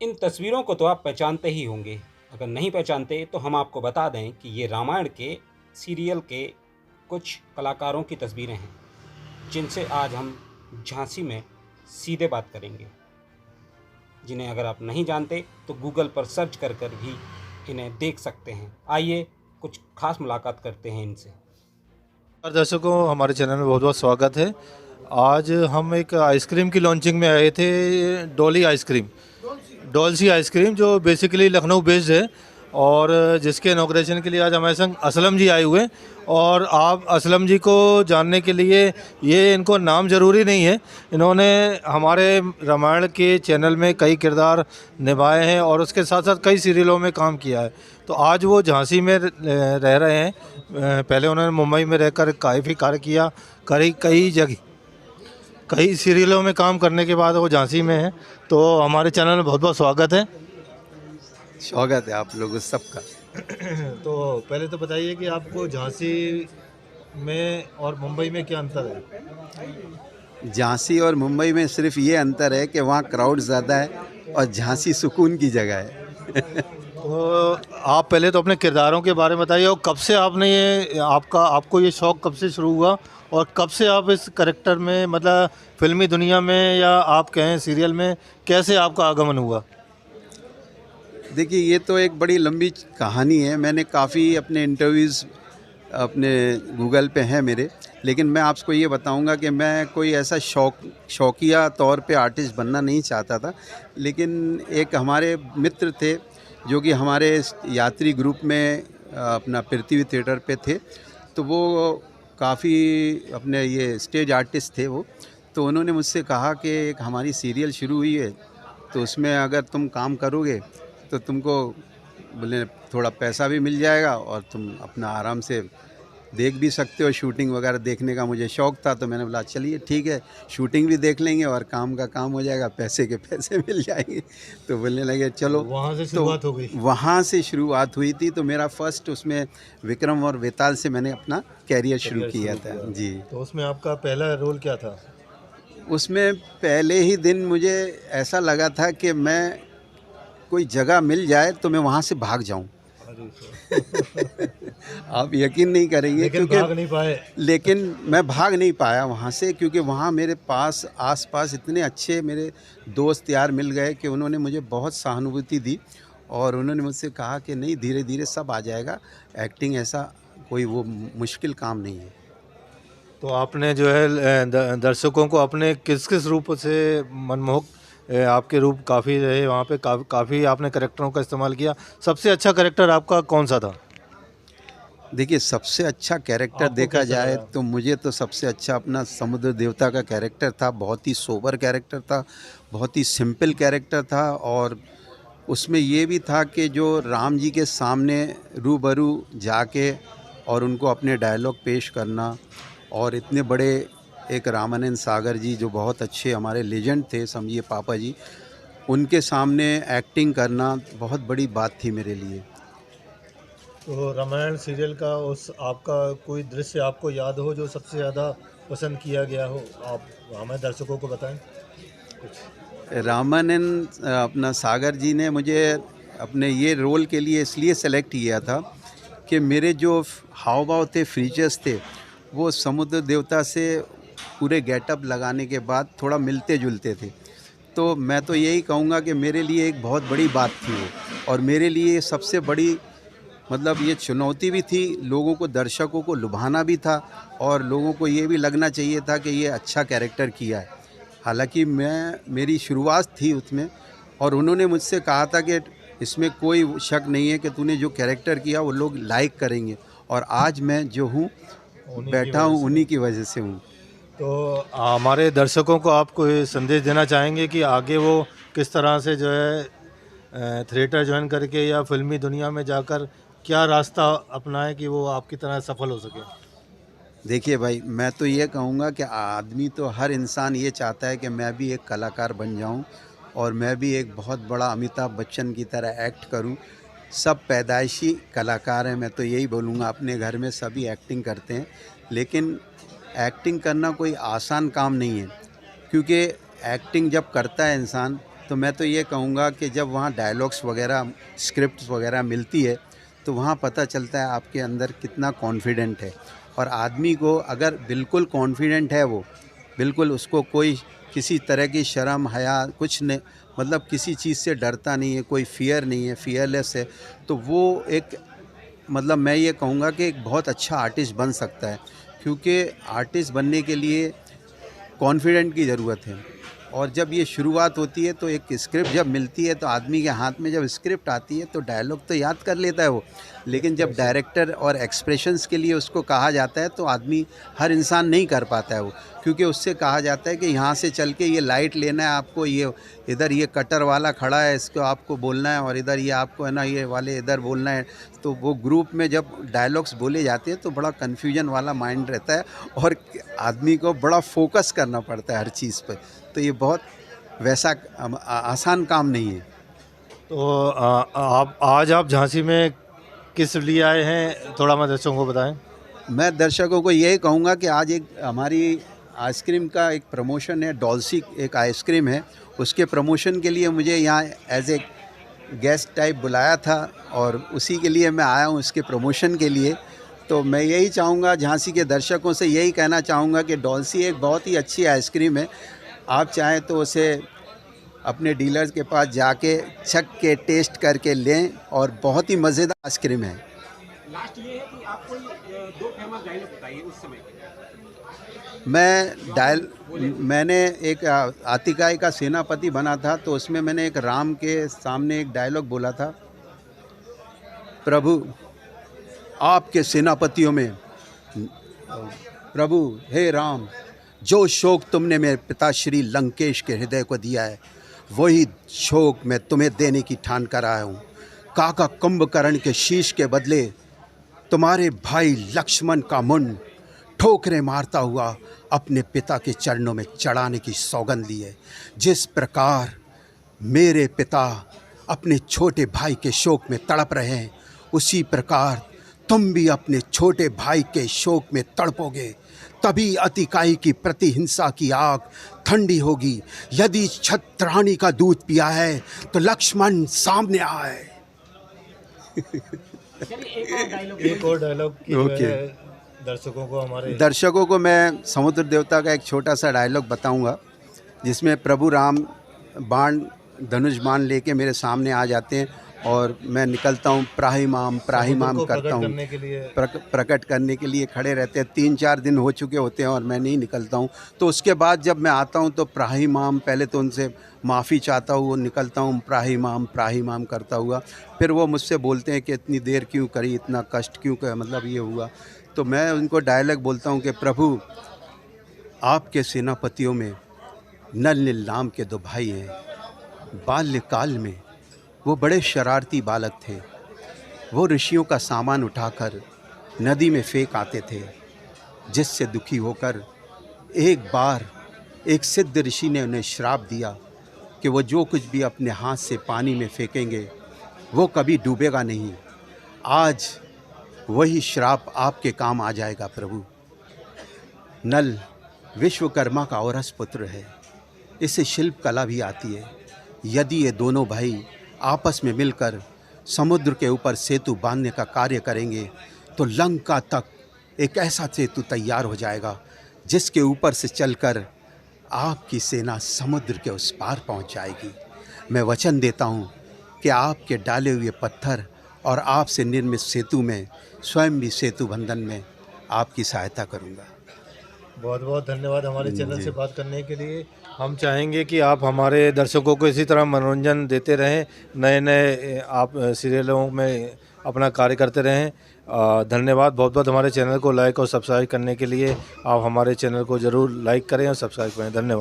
इन तस्वीरों को तो आप पहचानते ही होंगे। अगर नहीं पहचानते तो हम आपको बता दें कि ये रामायण के सीरियल के कुछ कलाकारों की तस्वीरें हैं, जिनसे आज हम झांसी में सीधे बात करेंगे। जिन्हें अगर आप नहीं जानते तो गूगल पर सर्च कर कर भी इन्हें देख सकते हैं। आइए कुछ खास मुलाकात करते हैं इनसे। नमस्कार दर्शकों, हमारे चैनल में बहुत बहुत स्वागत है। आज हम एक आइसक्रीम की लॉन्चिंग में आए थे, डॉली आइसक्रीम, डॉल्सी आइसक्रीम, जो बेसिकली लखनऊ बेस्ड है और जिसके इनॉग्रेशन के लिए आज हमारे संग असलम जी आए हुए हैं। और आप असलम जी को जानने के लिए ये इनको नाम ज़रूरी नहीं है, इन्होंने हमारे रामायण के चैनल में कई किरदार निभाए हैं और उसके साथ साथ कई सीरियलों में काम किया है। तो आज वो झांसी में रह रहे हैं। पहले उन्होंने मुंबई में रहकर काफ़ी कार्य किया, कई सीरियलों में काम करने के बाद वो झांसी में हैं। तो हमारे चैनल में बहुत बहुत स्वागत है। स्वागत है आप लोगों सबका। तो पहले तो बताइए कि आपको झांसी में और मुंबई में क्या अंतर है? झांसी और मुंबई में सिर्फ ये अंतर है कि वहाँ क्राउड ज़्यादा है और झांसी सुकून की जगह है। तो आप पहले तो अपने किरदारों के बारे में बताइए, और कब से आपने ये आपको ये शौक़ कब से शुरू हुआ और कब से आप इस करेक्टर में, मतलब फिल्मी दुनिया में या आप कहें सीरियल में, कैसे आपका आगमन हुआ? देखिए, ये तो एक बड़ी लंबी कहानी है। मैंने काफ़ी अपने इंटरव्यूज़ अपने गूगल पे हैं मेरे, लेकिन मैं आपको ये बताऊंगा कि मैं कोई ऐसा शौकिया तौर पे आर्टिस्ट बनना नहीं चाहता था। लेकिन एक हमारे मित्र थे जो कि हमारे यात्री ग्रुप में अपना पृथ्वी थिएटर पे थे, तो वो काफ़ी अपने ये स्टेज आर्टिस्ट थे वो। तो उन्होंने मुझसे कहा कि एक हमारी सीरियल शुरू हुई है, तो उसमें अगर तुम काम करोगे तो तुमको बोले थोड़ा पैसा भी मिल जाएगा और तुम अपना आराम से देख भी सकते हो। शूटिंग वगैरह देखने का मुझे शौक़ था, तो मैंने बोला चलिए ठीक है, शूटिंग भी देख लेंगे और काम का काम हो जाएगा, पैसे के पैसे मिल जाएंगे। तो बोलने लगे चलो। वहाँ से शुरुआत हो गई? वहाँ से शुरुआत हुई थी। तो मेरा फर्स्ट उसमें विक्रम और वेताल से मैंने अपना कैरियर शुरू किया था जी। तो उसमें आपका पहला रोल क्या था? उसमें पहले ही दिन मुझे ऐसा लगा था कि मैं कोई जगह मिल जाए तो मैं वहाँ से भाग जाऊँ। आप यकीन नहीं करेंगे, लेकिन भाग नहीं पाए। लेकिन मैं भाग नहीं पाया वहाँ से, क्योंकि वहाँ मेरे पास आसपास इतने अच्छे मेरे दोस्त यार मिल गए कि उन्होंने मुझे बहुत सहानुभूति दी और उन्होंने मुझसे कहा कि नहीं, धीरे धीरे सब आ जाएगा, एक्टिंग ऐसा कोई वो मुश्किल काम नहीं है। तो आपने जो है दर्शकों को अपने किस किस रूप से मनमोहक, आपके रूप काफ़ी रहे वहाँ पे, काफ़ी आपने करेक्टरों का इस्तेमाल किया। सबसे अच्छा करेक्टर आपका कौन सा था? देखिए, सबसे अच्छा कैरेक्टर देखा जाए तो मुझे तो सबसे अच्छा अपना समुद्र देवता का कैरेक्टर था। बहुत ही सोबर कैरेक्टर था, बहुत ही सिंपल कैरेक्टर था। और उसमें ये भी था कि जो राम जी के सामने रूबरू जाके और उनको अपने डायलॉग पेश करना, और इतने बड़े एक रामानंद सागर जी जो बहुत अच्छे हमारे लेजेंड थे, समझिए पापा जी, उनके सामने एक्टिंग करना बहुत बड़ी बात थी मेरे लिए। तो रामायण सीरियल का उस आपका कोई दृश्य आपको याद हो जो सबसे ज़्यादा पसंद किया गया हो, आप हमें दर्शकों को बताएं कुछ। रामानंद अपना सागर जी ने मुझे अपने ये रोल के लिए इसलिए सेलेक्ट किया था कि मेरे जो हाव भाव थे, फीचर्स थे, वो समुद्र देवता से पूरे गेटअप लगाने के बाद थोड़ा मिलते जुलते थे। तो मैं तो यही कहूँगा कि मेरे लिए एक बहुत बड़ी बात थी वो, और मेरे लिए सबसे बड़ी मतलब ये चुनौती भी थी। लोगों को, दर्शकों को लुभाना भी था और लोगों को ये भी लगना चाहिए था कि ये अच्छा कैरेक्टर किया है। हालांकि मेरी शुरुआत थी उसमें, और उन्होंने मुझसे कहा था कि इसमें कोई शक नहीं है कि तूने जो कैरेक्टर किया वो लोग लाइक करेंगे, और आज मैं जो हूँ बैठा हूँ उन्हीं की वजह से हूँ। तो हमारे दर्शकों को आप कोई संदेश देना चाहेंगे कि आगे वो किस तरह से जो है थिएटर ज्वाइन करके या फिल्मी दुनिया में जाकर क्या रास्ता अपनाएं कि वो आपकी तरह सफल हो सके? देखिए भाई, मैं तो ये कहूँगा कि आदमी तो, हर इंसान ये चाहता है कि मैं भी एक कलाकार बन जाऊँ और मैं भी एक बहुत बड़ा अमिताभ बच्चन की तरह एक्ट करूँ। सब पैदाइशी कलाकार हैं, मैं तो यही बोलूँगा। अपने घर में सभी एक्टिंग करते हैं, लेकिन एक्टिंग करना कोई आसान काम नहीं है, क्योंकि एक्टिंग जब करता है इंसान तो मैं तो ये कहूँगा कि जब वहाँ डायलॉग्स वगैरह स्क्रिप्ट वगैरह मिलती है तो वहाँ पता चलता है आपके अंदर कितना कॉन्फिडेंट है। और आदमी को अगर बिल्कुल कॉन्फिडेंट है, वो बिल्कुल उसको कोई किसी तरह की शर्म हया कुछ नहीं, मतलब किसी चीज़ से डरता नहीं है, कोई फियर नहीं है, फियरलेस है, तो वो एक मतलब मैं ये कहूँगा कि एक बहुत अच्छा आर्टिस्ट बन सकता है। क्योंकि आर्टिस्ट बनने के लिए कॉन्फिडेंट की ज़रूरत है। और जब ये शुरुआत होती है तो एक स्क्रिप्ट जब मिलती है तो आदमी के हाथ में जब स्क्रिप्ट आती है तो डायलॉग तो याद कर लेता है वो, लेकिन जब डायरेक्टर और एक्सप्रेशंस के लिए उसको कहा जाता है तो आदमी, हर इंसान नहीं कर पाता है वो, क्योंकि उससे कहा जाता है कि यहाँ से चल के ये लाइट लेना है आपको, ये इधर ये कटर वाला खड़ा है इसको आपको बोलना है, और इधर ये आपको है ना ये वाले इधर बोलना है। तो वो ग्रुप में जब डायलॉग्स बोले जाते हैं तो बड़ा कन्फ्यूजन वाला माइंड रहता है और आदमी को बड़ा फोकस करना पड़ता है हर चीज़ पर। तो ये बहुत वैसा आसान काम नहीं है। तो आप आज आप झांसी में किस लिए आए हैं, थोड़ा मैं दर्शकों को बताएं। मैं दर्शकों को यही कहूँगा कि आज एक हमारी आइसक्रीम का एक प्रमोशन है, डॉल्सी एक आइसक्रीम है, उसके प्रमोशन के लिए मुझे यहाँ एज ए गेस्ट टाइप बुलाया था और उसी के लिए मैं आया हूँ, उसके प्रमोशन के लिए। तो मैं यही चाहूँगा, झांसी के दर्शकों से यही कहना चाहूँगा कि डॉल्सी एक बहुत ही अच्छी आइसक्रीम है। आप चाहें तो उसे अपने डीलर्स के पास जाके छक के टेस्ट करके लें, और बहुत ही मज़ेदार आइसक्रीम है। लास्ट ये है कि आप कोई दो फेमस डायलॉग बताइए उस समय के। मैंने एक आतिकाई का सेनापति बना था, तो उसमें मैंने एक राम के सामने एक डायलॉग बोला था, प्रभु आपके सेनापतियों में, प्रभु हे राम, जो शोक तुमने मेरे पिता श्री लंकेश के हृदय को दिया है वही शोक मैं तुम्हें देने की ठान कर आया हूँ। काका कुंभकर्ण के शीश के बदले तुम्हारे भाई लक्ष्मण का मुंड ठोकरें मारता हुआ अपने पिता के चरणों में चढ़ाने की सौगंध ली है। जिस प्रकार मेरे पिता अपने छोटे भाई के शोक में तड़प रहे हैं, उसी प्रकार तुम भी अपने छोटे भाई के शोक में तड़पोगे। तभी अतिकाई की प्रतिहिंसा की आग ठंडी होगी। यदि छत्राणी का दूध पिया है तो लक्ष्मण सामने आए। एक और डायलॉग की जो ओके। है दर्शकों को, हमारे दर्शकों को मैं समुद्र देवता का एक छोटा सा डायलॉग बताऊंगा, जिसमें प्रभु राम बाण धनुष बाण लेके मेरे सामने आ जाते हैं और मैं निकलता हूँ, प्राहिमाम करता हूँ, प्रकट करने के लिए खड़े रहते हैं। 3-4 दिन हो चुके होते हैं और मैं नहीं निकलता हूँ। तो उसके बाद जब मैं आता हूँ तो प्राहिमाम, पहले तो उनसे माफ़ी चाहता हूँ, निकलता हूँ प्राहिमाम करता हुआ। फिर वो मुझसे बोलते हैं कि इतनी देर क्यों करी, इतना कष्ट क्यों कर, मतलब ये हुआ। तो मैं उनको डायलॉग बोलता हूँ कि प्रभु आपके सेनापतियों में नल नीलाम के 2 भाई हैं। बाल्यकाल में वो बड़े शरारती बालक थे। वो ऋषियों का सामान उठाकर नदी में फेंक आते थे, जिससे दुखी होकर एक बार एक सिद्ध ऋषि ने उन्हें श्राप दिया कि वो जो कुछ भी अपने हाथ से पानी में फेंकेंगे वो कभी डूबेगा नहीं। आज वही श्राप आपके काम आ जाएगा प्रभु। नल विश्वकर्मा का औरस पुत्र है, इसे शिल्प कला भी आती है। यदि ये दोनों भाई आपस में मिलकर समुद्र के ऊपर सेतु बांधने का कार्य करेंगे तो लंका तक एक ऐसा सेतु तैयार हो जाएगा जिसके ऊपर से चलकर आपकी सेना समुद्र के उस पार पहुंच जाएगी। मैं वचन देता हूं कि आपके डाले हुए पत्थर और आपसे निर्मित सेतु में स्वयं भी सेतु बंधन में आपकी सहायता करूंगा। बहुत बहुत धन्यवाद हमारे चैनल से बात करने के लिए। हम चाहेंगे कि आप हमारे दर्शकों को इसी तरह मनोरंजन देते रहें, नए नए आप सीरियलों में अपना कार्य करते रहें। धन्यवाद बहुत बहुत। हमारे चैनल को लाइक और सब्सक्राइब करने के लिए आप हमारे चैनल को ज़रूर लाइक करें और सब्सक्राइब करें। धन्यवाद।